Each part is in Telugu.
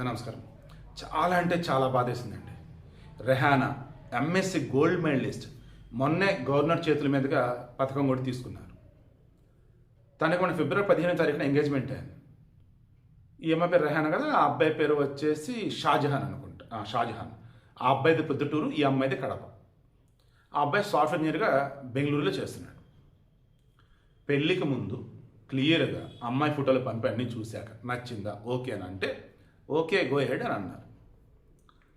నమస్కారం. చాలా అంటే చాలా బాధేసిందండి. రెహానా ఎంఎస్సి గోల్డ్ మెడలిస్ట్ మొన్నే గవర్నర్ చేతుల మీదుగా పథకం కూడా తీసుకున్నారు. తనకి మన ఫిబ్రవరి 15వ తారీఖున ఎంగేజ్మెంట్ అయింది. ఈ అమ్మాయి పేరు రెహానా కదా, ఆ అబ్బాయి పేరు వచ్చేసి షాజహాన్ అనుకుంటా. షాజహాన్. ఆ అబ్బాయిది పొద్దుటూరు, ఈ అమ్మాయిది కడప. ఆ అబ్బాయి సాఫ్ట్వేర్ ఇంజనీర్గా బెంగళూరులో చేస్తున్నాడు. పెళ్ళికి ముందు క్లియర్గా అమ్మాయి ఫోటోలు పంపి అన్నీ చూశాక నచ్చిందా ఓకేనా అంటే ఓకే గో హెడ్ అని అన్నారు.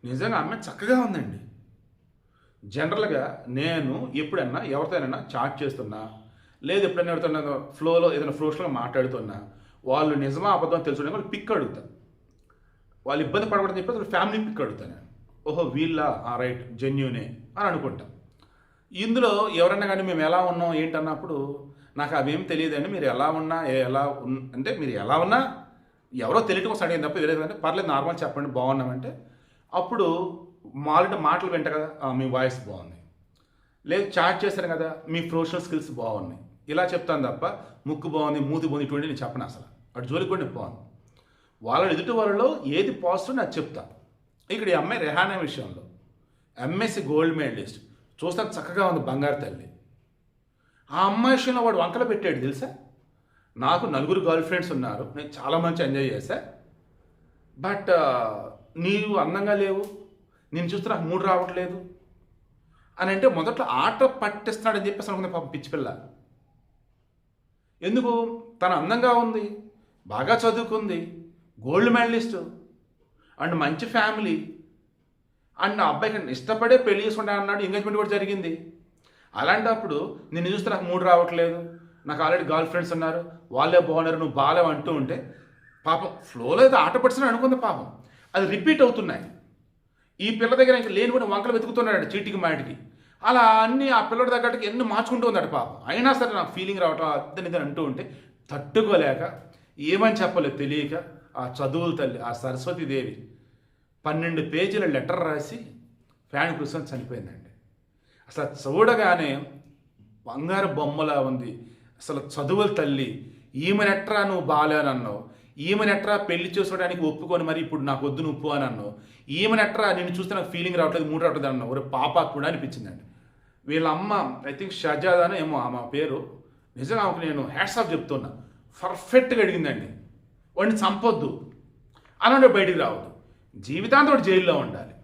నిజంగా అమ్మాయి చక్కగా ఉందండి. జనరల్గా నేను ఎప్పుడన్నా ఎవరితోనైనా చాట్ చేస్తున్నా, లేదు ఎప్పుడైనా ఎవరితోనా ఫ్లోలో ఏదైనా ఫ్లోస్లో మాట్లాడుతున్నా, వాళ్ళు నిజమా అబద్ధం తెలుసుకోవడానికి వాళ్ళు పిక్ అడుగుతాను. వాళ్ళు ఇబ్బంది పడకూడదని చెప్పి అసలు ఫ్యామిలీ పిక్ అడుగుతాను. ఓహో వీళ్ళ రైట్ జెన్యూనే అని అనుకుంటాం. ఇందులో ఎవరన్నా కానీ మేము ఎలా ఉన్నాం ఏంటన్నప్పుడు నాకు అవేం తెలియదండి, మీరు ఎలా ఉన్నా అంటే మీరు ఎలా ఉన్నా ఎవరో తెలియటం కోసం అడిగింది తప్ప తెలియదు అంటే పర్లేదు నార్మల్ చెప్పండి బాగున్నామంటే అప్పుడు మాటలు వింట కదా, మీ వాయిస్ బాగుంది, లేదు చాట్ చేశాను కదా మీ ప్రొఫెషనల్ స్కిల్స్ బాగున్నాయి, ఇలా చెప్తాను తప్ప ముక్కు బాగుంది మూతి బాగుంది ఇటువంటి నేను చెప్పను. అసలు అటు జోలికి కూడా నేను పోను. వాళ్ళ ఎదుటి వాళ్ళలో ఏది పాజిటివ్ నాకు చెప్తాను. ఇక్కడ ఈ అమ్మాయి రెహానా విషయంలో ఎంఎస్సి గోల్డ్ మెడలిస్ట్ చూస్తాను చక్కగా ఉంది, బంగారు తల్లి. ఆ అమ్మాయి విషయంలో వాడు వంకలు పెట్టాడు తెలుసా. నాకు 4 గర్ల్ ఫ్రెండ్స్ ఉన్నారు, నేను చాలా మంచి ఎంజాయ్ చేశా, బట్ నీవు అందంగా లేవు, నేను చూస్తే నాకు మూడు రావట్లేదు అని అంటే మొదట్లో ఆట పట్టిస్తున్నాడని చెప్పేసి అనుకునే పాపం పిచ్చి పిల్ల. ఎందుకు? తను అందంగా ఉంది, బాగా చదువుకుంది, గోల్డ్ మెడలిస్టు అండ్ మంచి ఫ్యామిలీ అండ్ ఆ అబ్బాయికి ఇష్టపడే పెళ్లి చేసుకుంటా అన్నాడు, ఎంగేజ్మెంట్ కూడా జరిగింది. అలాంటప్పుడు నేను చూస్తే నాకు మూడు రావట్లేదు, నాకు ఆల్రెడీ గర్ల్ ఫ్రెండ్స్ ఉన్నారు, వాళ్ళే బాగున్నారు, నువ్వు బాగాలేవు అంటూ ఉంటే పాపం ఫ్లోలో అయితే ఆట పడుతున్నాడు అనుకుంది. పాపం అది రిపీట్ అవుతున్నాయి. ఈ పిల్ల దగ్గర ఇంకా లేని కూడా వంకలు వెతుకుతున్నాడు చీటికి మాటికి. అలా అన్నీ ఆ పిల్లడి దగ్గరికి ఎన్ని మార్చుకుంటూ ఉందట పాపం. అయినా సరే నాకు ఫీలింగ్ రావటం అద్దనిదని అంటూ ఉంటే తట్టుకోలేక ఏమని చెప్పలేదు తెలియక ఆ చదువుల తల్లి ఆ సరస్వతీదేవి 12 పేజీల లెటర్ రాసి ఫ్యాన్ కూర్చొని చనిపోయిందండి. అసలు చూడగానే బంగారు బొమ్మలా ఉంది. అసలు చదువుల తల్లి. ఈమెనెట్రా నువ్వు బాలేనన్నావు, ఈమెనెట్రా పెళ్లి చేసుకోవడానికి ఒప్పుకొని మరి ఇప్పుడు నాకు వద్దు నువ్వు అని అన్నావు, ఈమెనెట్రా నేను చూస్తే నాకు ఫీలింగ్ రావట్లేదు మూడు రావట్లేదు అన్నావు. ఒక పాప కూడా అనిపించిందండి. వీళ్ళ అమ్మ ఐ థింక్ షజాదానో ఏమో ఆమె పేరు. నిజంగా ఆమెకు నేను హ్యాట్స్ ఆఫ్ చెప్తున్నా. పర్ఫెక్ట్గా అడిగిందండి. వాడిని చంపొద్దు అలాంటి బయటికి రావద్దు, జీవితాంతం వాడు జైల్లో ఉండాలి.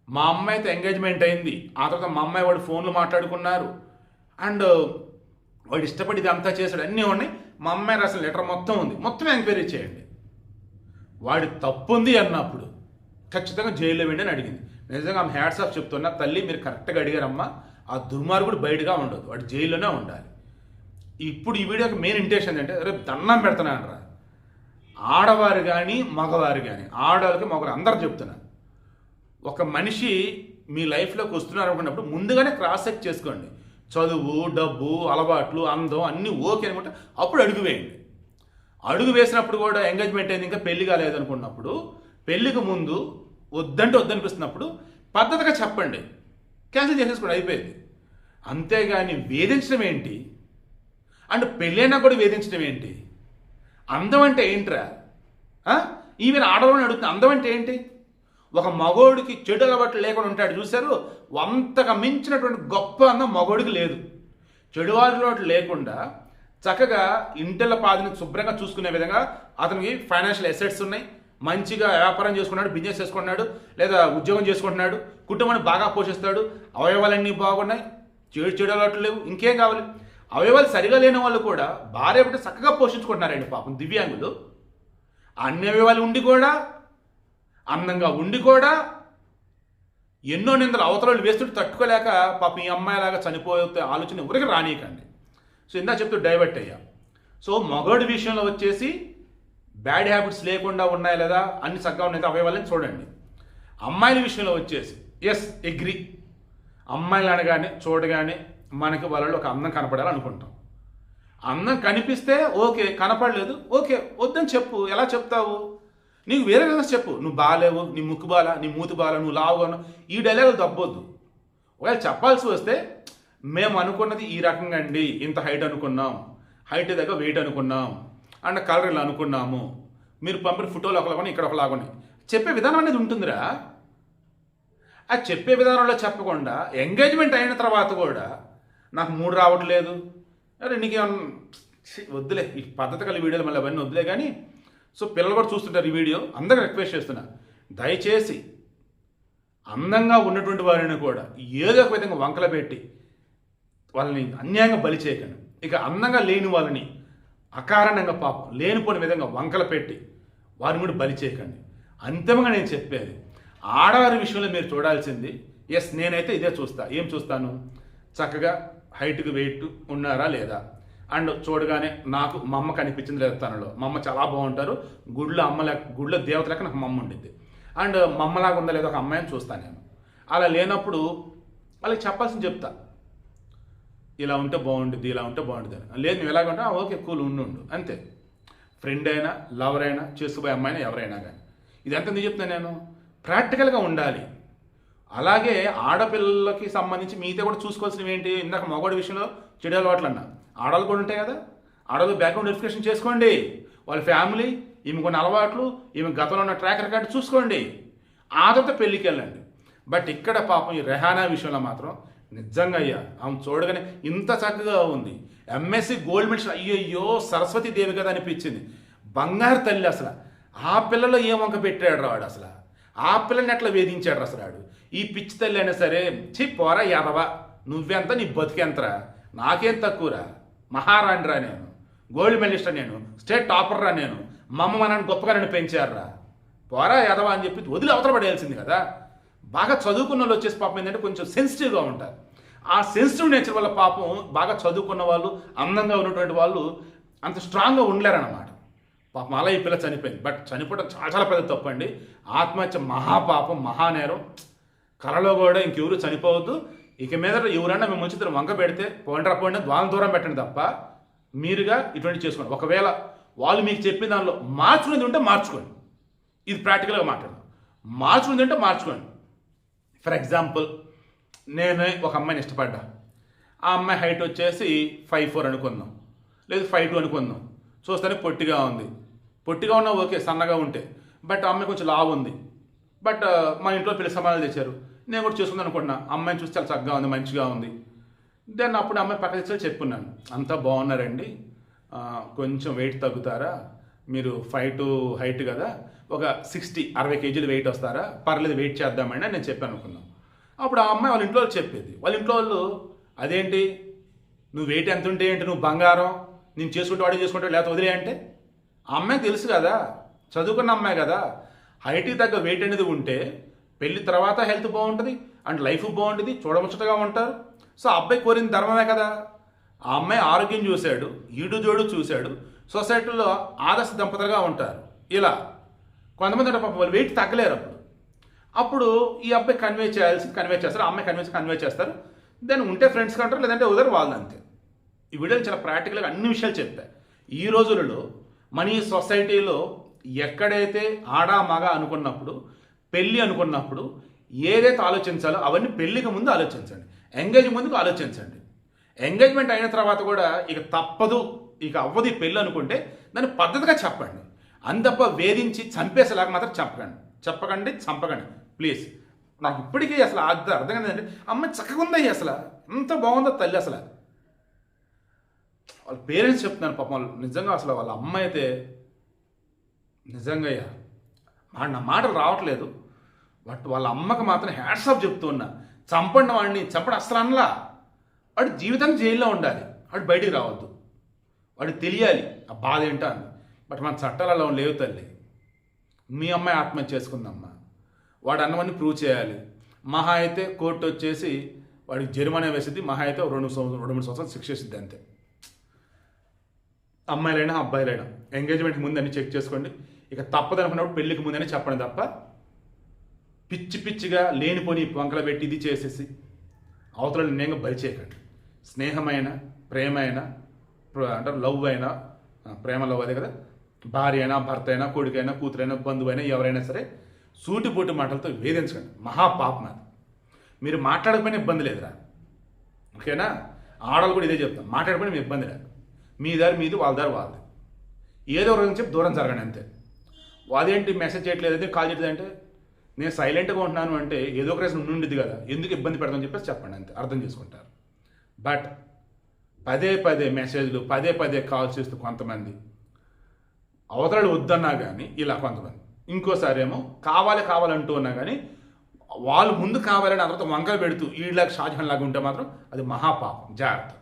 మా అమ్మాయితో ఎంగేజ్మెంట్ అయింది, ఆ తర్వాత మా అమ్మాయి వాడు ఫోన్లు మాట్లాడుకున్నారు అండ్ వాడు ఇష్టపడి ఇది అంతా చేశాడు, అన్నీ ఉన్నాయి. మా అమ్మాయి రాసిన లెటర్ మొత్తం ఉంది, మొత్తం ఎంక్వైరీ చేయండి. వాడి తప్పు ఉంది అన్నప్పుడు ఖచ్చితంగా జైల్లో వెండి అని అడిగింది. నిజంగా ఆమె హ్యాట్స్ ఆఫ్ చెప్తున్నా, తల్లి మీరు కరెక్ట్గా అడిగారమ్మా. ఆ దుర్మార్గుడు బయటగా ఉండదు, వాడు జైల్లోనే ఉండాలి. ఇప్పుడు ఈ వీడియోకి మెయిన్ ఇంటెన్షన్ అంటే రేపు దండం పెడుతున్నాను రా, ఆడవారు కానీ మగవారు కానీ, ఆడవాళ్ళకి మగవారు అందరూ చెప్తున్నాను, ఒక మనిషి మీ లైఫ్లోకి వస్తున్నారు అనుకున్నప్పుడు ముందుగానే క్రాస్ చెక్ చేసుకోండి. చదువు, డబ్బు, అలవాట్లు, అందం అన్నీ ఓకే అనుకుంటే అప్పుడు అడుగు వేయండి. అడుగు వేసినప్పుడు కూడా ఎంగేజ్మెంట్ అయింది ఇంకా పెళ్లి కాలేదు అనుకున్నప్పుడు, పెళ్లికి ముందు వద్దంటే వద్దనిపిస్తున్నప్పుడు పద్ధతిగా చెప్పండి, క్యాన్సిల్ చేసేసుకోండి, అయిపోయింది. అంతేగాని వేధించడం ఏంటి అండ్ పెళ్ళైనా కూడా వేధించడం ఏంటి? అందం అంటే ఏంట్రా? ఈవెన్ ఆడవాళ్ళని అడుగుతుంది అందం అంటే ఏంటి? ఒక మగోడికి చెడు అలవాట్లు లేకుండా ఉంటాడు చూశారు, అంతగా మించినటువంటి గొప్ప అందం మగోడికి లేదు. చెడు అలవాట్లు లేకుండా చక్కగా ఇంటిల పాదిని శుభ్రంగా చూసుకునే విధంగా అతనికి ఫైనాన్షియల్ అసెట్స్ ఉన్నాయి, మంచిగా వ్యాపారం చేసుకుంటున్నాడు, బిజినెస్ చేసుకుంటున్నాడు, లేదా ఉద్యోగం చేసుకుంటున్నాడు, కుటుంబాన్ని బాగా పోషిస్తాడు, అవయవాలన్నీ బాగున్నాయి, చెడు అలవాట్లు లేవు, ఇంకేం కావాలి? అవయవాలు సరిగా లేని వాళ్ళు కూడా భార్య బిడ్డ చక్కగా పోషించుకుంటున్నారండి పాపం దివ్యాంగులు. అన్ని అవయవాలు ఉండి కూడా, అందంగా ఉండి కూడా ఎన్నో నిందలు అవతలను వేస్తుంటే తట్టుకోలేక పాపం ఈ అమ్మాయిలాగా చనిపోతే ఆలోచన ఎవరికి రానీయకండి. సో ఇందా చెప్తూ డైవర్ట్ అయ్యా. సో మగవాడి విషయంలో వచ్చేసి బ్యాడ్ హ్యాబిట్స్ లేకుండా ఉన్నాయా లేదా, అన్ని చక్కగా ఉన్నాయి అవయవాలని చూడండి. అమ్మాయిల విషయంలో వచ్చేసి ఎస్ అగ్రి, అమ్మాయిలు అనగానే చూడగానే మనకి వాళ్ళలో ఒక అందం కనపడాలి అనుకుంటాం. అందం కనిపిస్తే ఓకే, కనపడలేదు ఓకే వద్దని చెప్పు. ఎలా చెప్తావు? నీకు వేరే విధంగా చెప్పు, నువ్వు బాగాలేవు, నీ ముక్కు బాల, నీ మూతి బాల, నువ్వు లావుగాను, ఈ డైలాగులు తప్పొద్దు. ఒకవేళ చెప్పాల్సి వస్తే మేము అనుకున్నది ఈ రకంగా అండి, ఇంత హైట్ అనుకున్నాం, హైట్ దగ్గర వెయిట్ అనుకున్నాం అండ్ కలర్ ఇలా అనుకున్నాము, మీరు పంపిన ఫోటోలు ఒకలాగా ఇక్కడ ఒకలాగా ఉన్నాయి, చెప్పే విధానం అనేది ఉంటుందిరా. ఆ చెప్పే విధానంలో చెప్పకుండా ఎంగేజ్మెంట్ అయిన తర్వాత కూడా నాకు మూడు రావట్లేదు, అరే నీకేమన్నా వద్దులే, ఈ పద్ధతి కలిగి వీడియోలు మళ్ళీ అవన్నీ వద్దులే. కానీ సో పిల్లలు కూడా చూస్తుంటారు ఈ వీడియో, అందరికీ రిక్వెస్ట్ చేస్తున్నా, దయచేసి అందంగా ఉన్నటువంటి వారిని కూడా ఏదో ఒక విధంగా వంకల పెట్టి వాళ్ళని అన్యాయంగా బలి చేయకండి. ఇక అందంగా లేని వాళ్ళని అకారణంగా పాపం లేనిపోయిన విధంగా వంకల పెట్టి వారిని కూడా బలి చేయకండి. అంతిమంగా నేను చెప్పేది, ఆడవారి విషయంలో మీరు చూడాల్సింది, ఎస్ నేనైతే ఇదే చూస్తా. ఏం చూస్తాను? చక్కగా హైట్కి వెయిట్ ఉన్నారా లేదా, అండ్ చూడగానే నాకు మా అమ్మ కనిపించింది లేదా తనలో. మా అమ్మ చాలా బాగుంటారు, గుళ్ళో దేవత లెక్క నాకు మా అమ్మ ఉండిద్ది. అండ్ మా అమ్మలాగా ఉందా లేదా ఒక అమ్మాయిని చూస్తాను నేను. అలా లేనప్పుడు వాళ్ళకి చెప్పాల్సింది చెప్తా, ఇలా ఉంటే బాగుంటుంది, ఇలా ఉంటే బాగుంటుంది అని. లేదు నువ్వు ఎలాగంటే ఓకే కూల్ ఉండు అంతే. ఫ్రెండ్ అయినా లవర్ అయినా చేసుకుపోయే అమ్మాయినా ఎవరైనా కానీ ఇదంతా ఎందుకు చెప్తాను నేను, ప్రాక్టికల్గా ఉండాలి. అలాగే ఆడపిల్లలకి సంబంధించి మిగతా కూడా చూసుకోవాల్సినవి ఏంటి, ఇందాక మగవాడి విషయంలో చెడు అలవాట్లు అన్నా, ఆడవాళ్ళు కూడా ఉంటాయి కదా. ఆడవాళ్ళు బ్యాక్గ్రౌండ్ వెరిఫికేషన్ చేసుకోండి, వాళ్ళ ఫ్యామిలీ, ఈమె కొన్ని అలవాట్లు, ఈమె గతంలో ఉన్న ట్రాక్ రికార్డు చూసుకోండి, ఆ తర్వాత పెళ్ళికి వెళ్ళండి. బట్ ఇక్కడ పాపం ఈ రెహానా విషయంలో మాత్రం నిజంగా అయ్యా ఆమె చూడగానే ఇంత చక్కగా ఉంది, ఎంఎస్సి గోల్డ్ మెడల్, అయ్యయ్యో సరస్వతి దేవి కదా అనిపించింది. బంగారు తల్లి అసలు. ఆ పిల్లలో ఏం వంక పెట్టాడు రాడు అసలు, ఆ పిల్లని ఎట్లా వేధించాడు అసలు రాడు. ఈ పిచ్చి తల్లి అయినా సరే పోరా యాదవా, నువ్వెంత నీ బతికెంతరా, నాకేం తక్కువరా, మహారాణిరా నేను, గోల్డ్ మెడలిస్ట్ నేను, స్టేట్ టాపర్రా నేను, మా అమ్మ నన్ను గొప్పగా నన్ను పెంచారా, పోరా యాదవా అని చెప్పి వదిలి అవతల పడేయాల్సింది కదా. బాగా చదువుకున్న వాళ్ళు వచ్చేసి పాపం ఏంటంటే కొంచెం సెన్సిటివ్గా ఉంటారు. ఆ సెన్సిటివ్ నేచర్ వల్ల పాపం బాగా చదువుకున్న వాళ్ళు, అందంగా ఉన్నటువంటి వాళ్ళు అంత స్ట్రాంగ్గా ఉండలేరన్నమాట. పాపం అలా ఈ పిల్ల చనిపోయింది. బట్ చనిపోవడం చాలా చాలా పెద్ద తప్పు అండి. ఆత్మహత్య మహాపాపం, మహానేరం. కళలో కూడా ఇంకెవరు చనిపోవద్దు. ఇక మీద ఎవరన్నా మేము మంచి వంక పెడితే పోండి ద్వారం దూరం పెట్టండి తప్ప మీరుగా ఇటువంటి చేసుకోండి. ఒకవేళ వాళ్ళు మీకు చెప్పిన దానిలో మార్చుకునేది ఉంటే మార్చుకోండి. ఇది ప్రాక్టికల్గా మాట్లాడదాం. మార్చుకునేది ఉంటే మార్చుకోండి. ఫర్ ఎగ్జాంపుల్, నేను ఒక అమ్మాయిని ఇష్టపడ్డా, ఆ అమ్మాయి హైట్ వచ్చేసి 5'4" అనుకుందాం, లేదు 5'2" అనుకుందాం. చూస్తానే పొట్టిగా ఉంది. పొట్టిగా ఉన్నా ఓకే, సన్నగా ఉంటే. బట్ అమ్మాయి కొంచెం లావు ఉంది. బట్ మా ఇంట్లో పిల్ల సమాధానం తెచ్చారు, నేను కూడా చేసుకుందాం అనుకుంటున్నా. అమ్మాయిని చూస్తే చాలా చక్కగా ఉంది, మంచిగా ఉంది. దెన్ అప్పుడు అమ్మాయి పక్క తెచ్చి చెప్పున్నాను, అంతా బాగున్నారండి, కొంచెం వెయిట్ తగ్గుతారా, మీరు 5'2" హైట్ కదా, ఒక 60 kg వెయిట్ వస్తారా, పర్లేదు వెయిట్ చేద్దామండి అని నేను చెప్పాను అనుకున్నాను. అప్పుడు ఆ అమ్మాయి వాళ్ళ ఇంట్లో వాళ్ళు చెప్పేది, వాళ్ళ ఇంట్లో వాళ్ళు అదేంటి నువ్వు వెయిట్ ఎంత ఉంటే ఏంటి, నువ్వు బంగారం, నేను చేసుకుంటే వాడే చేసుకుంటాడు లేకపోతే వదిలే అంటే. ఆ అమ్మాయికి తెలుసు కదా, చదువుకున్న అమ్మాయి కదా, హైట్కి తగ్గ వెయిట్ అనేది ఉంటే పెళ్లి తర్వాత హెల్త్ బాగుంటుంది అండ్ లైఫ్ బాగుంటుంది, చూడముచ్చటగా ఉంటారు. సో ఆ అబ్బాయి కోరింది ధర్మమే కదా. ఆ అమ్మాయి ఆరోగ్యం చూశాడు, ఈడు జోడు చూశాడు, సొసైటీలో ఆదర్శ దంపతులుగా ఉంటారు. ఇలా కొంతమంది అంటే పాపం వాళ్ళు వెయిట్ తగ్గలేరు. అప్పుడు ఈ అబ్బాయి కన్వే చేస్తారు, ఆ అమ్మాయి కన్వే చేస్తారు. దెన్ ఉంటే ఫ్రెండ్స్గా అంటారు, లేదంటే వదరు వాళ్ళు అంతే. ఈ వీడియోలు చాలా ప్రాక్టికల్గా అన్ని విషయాలు చెప్తాయి. ఈ రోజులలో మన ఈ సొసైటీలో ఎక్కడైతే ఆడా మగ అనుకున్నప్పుడు, పెళ్ళి అనుకున్నప్పుడు ఏదైతే ఆలోచించాలో అవన్నీ పెళ్ళికి ముందు ఆలోచించండి, ఎంగేజ్ ముందుకు ఆలోచించండి. ఎంగేజ్మెంట్ అయిన తర్వాత కూడా ఇక తప్పదు, ఇక అవ్వదు ఈ పెళ్ళి అనుకుంటే దాన్ని పద్ధతిగా చెప్పండి. అంతప్ప వేధించి చంపేసేలాగా మాత్రం చెప్పకండి, చంపకండి ప్లీజ్. నాకు ఇప్పటికీ అసలు అర్థం కాదండి, అమ్మాయి చక్కగా ఉందయ్యి, అసలు ఎంత బాగుందో తల్లి. అసలు వాళ్ళ పేరెంట్స్ చెప్తున్నాను పాపం, వాళ్ళు నిజంగా అసలు వాళ్ళ అమ్మ అయితే నిజంగా నా మాటలు రావట్లేదు. బట్ వాళ్ళ అమ్మకి మాత్రం హ్యాట్స్ ఆఫ్ చెప్తూ ఉన్నా. చంపండి వాడిని, చంపడం అసలు అనలా. వాడు జీవితానికి జైల్లో ఉండాలి, వాడు బయటికి రావద్దు, వాడికి తెలియాలి ఆ బాధ ఏంటో అని. బట్ మన చట్టాలలో లేవు తల్లి. మీ అమ్మాయి ఆత్మహత్య చేసుకుందమ్మా, వాడు అన్నవన్నీ ప్రూవ్ చేయాలి. మహా అయితే కోర్టు వచ్చేసి వాడికి జరిమానా వేసింది, మహా అయితే 2-3 సంవత్సరాలు శిక్ష వేసిద్ది అంతే. అమ్మాయిలైనా అబ్బాయిలైనా ఎంగేజ్మెంట్కి ముందు అన్ని చెక్ చేసుకోండి. ఇక తప్పదనుకున్నప్పుడు పెళ్ళికి ముందని చెప్పండి తప్ప పిచ్చిగా లేనిపోని వంకల పెట్టి ఇది చేసేసి అవతల నిర్ణయంగా బలి చేయకండి. స్నేహమైన, ప్రేమైన, అంటే లవ్ అయినా, ప్రేమ లవ్ అదే కదా, భార్య అయినా, భర్త అయినా, కొడుకైనా, కూతురైనా, బంధువైనా ఎవరైనా సరే సూటిపోటు మాటలతో వేధించకండి. మహాపాపం అది. మీరు మాట్లాడకపోయినా ఇబ్బంది లేదురా, ఓకేనా. ఆడవాళ్ళు కూడా ఇదే చెప్తాం, మాట్లాడకపోయినా మీ ఇబ్బంది లేదు. మీ దారి మీది, వాళ్ళ దారి వాళ్ళది. ఏదో రోజు చెప్పి దూరం జరగండి అంతే. అదేంటి మెసేజ్ చేయట్లేదు, అదే కాల్ చేయట్లేదు అంటే నేను సైలెంట్గా ఉంటున్నాను అంటే ఏదో ఒక రీజన్ ఉండిద్ది కదా, ఎందుకు ఇబ్బంది పెడతామని చెప్పేసి చెప్పండి, అంతే అర్థం చేసుకుంటారు. బట్ పదే పదే మెసేజ్లు, పదే పదే కాల్స్ చేస్తూ కొంతమంది, అవతలాడు వద్దన్నా కానీ ఇలా కొంతమంది, ఇంకోసారి ఏమో కావాలంటూ ఉన్నా కానీ వాళ్ళు ముందు కావాలని అందరితో వంకలు పెడుతూ వీళ్ళకి షాజహాన్ లాగా ఉంటే మాత్రం అది మహాపాపం. జాగ్రత్త.